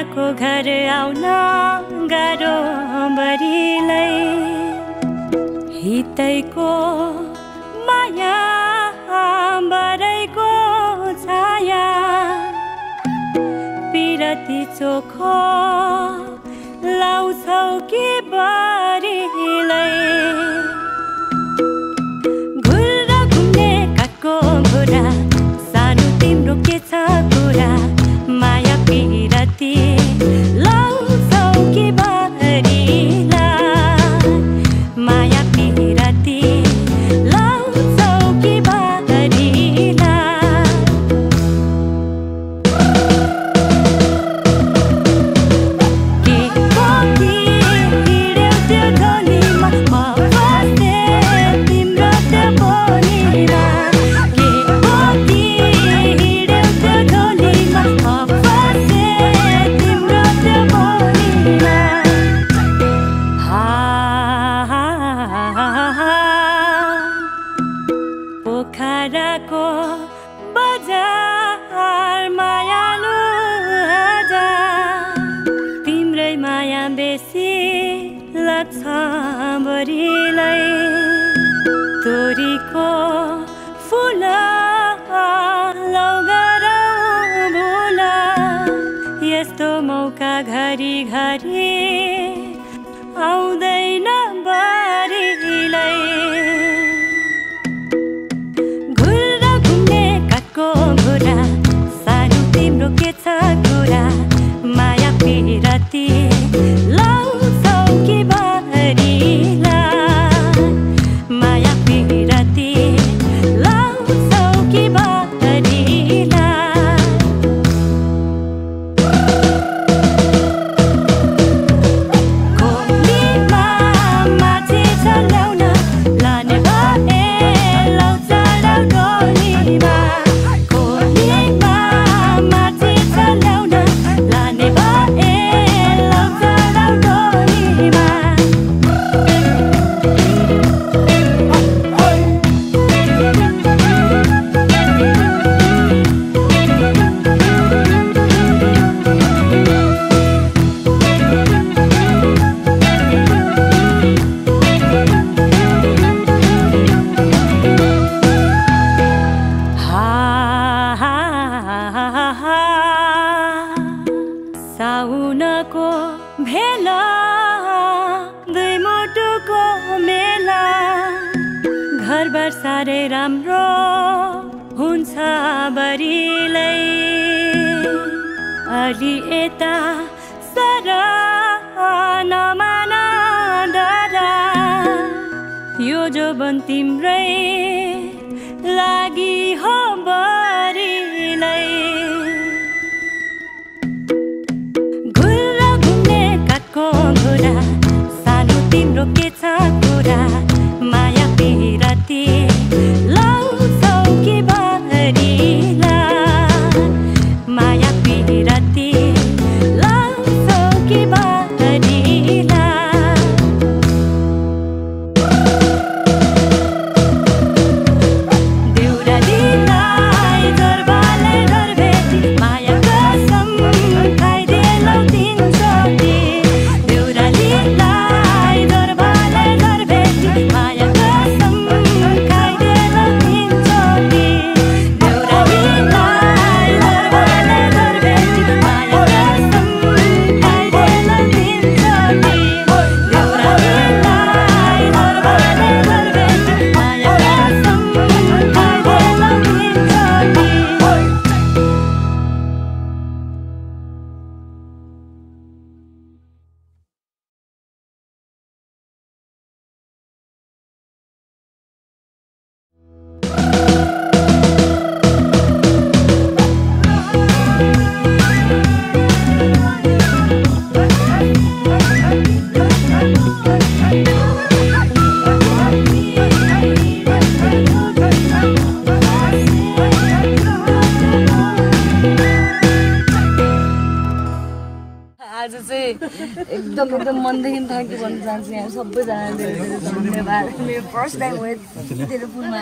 मायाको घर आउन गाह्रो बढीलाई हितैको माया बरैको छाया पिरती चोखो लाउँछौ कि बढीलाई घुर्र घुम्ने काठको घोडा सानो तिम्रो के छ कुरा माया पिरती लाउँछौ कि बढीलाई माया पिरती लाउँछौ कि बढीलाई के कति हिँड्यौ त्यो ढोलीमा म बसे तिम्रो त्यो बोलीमा के कति हिँड्यौ त्यो ढोलीमा म बसे तिम्रो त्यो बोलीमा पोखराको बजार मायालु हजार तिम्रै माया बेसी लाग्छ बढीलाई तोरीको फुल लौगरौ भुल यस्तो मौका घरि घरि आउँदैन बढीलाई घुर्र घुम्ने काठको घोडा सानो तिम्रो के छ कुरा माया पिरती लाउँछौ कि बढीलाई माया पिरती लाउँछौ कि बढीलाई खोलीमा माछी छ ल्याउन लाने भए लाउँछ डोलीमा खोलीमा माछी छ ल्याउन लाने भए लाउँछ डोलीमा साउनको भेला दुई मुटुको मेला घरबार साह्रै राम्रो हुन्छ बढीलाई अलि यता सर नमान डरा यो जोबन तिम्रै लागि हो बढीलाई घुर्र घुम्ने काठको घोडा सानो तिम्रो के छ कुरा माया पिरती लाउँछौ कि बढीलाई माया पिरती लाउँछौ कि बढीलाई देउरालीलाई दरबारले दरबेटी माया कसम खाइदिएलौ तिनचोटि देउरालीलाई दरबारले दरबेटी माया कसम खाइदिएलौ तिनचोटि देउरालीलाई दरबारले दरबेटी माया कसम खाइदिएलौ तिनचोटि देउरालीलाई दरबारले दरबेटी माया कसम खाइदिएलौ तिनचोटि आज चाहिँ एकदम मनदेखि थ्याङ्क यू भन्न चाहन्छु यहाँ सबैजनाले धेरै धेरै धन्यवाद मेरो फर्स्ट टाइम हो यतिले फुलमा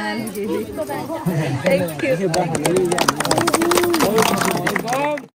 थ्याङ्क यू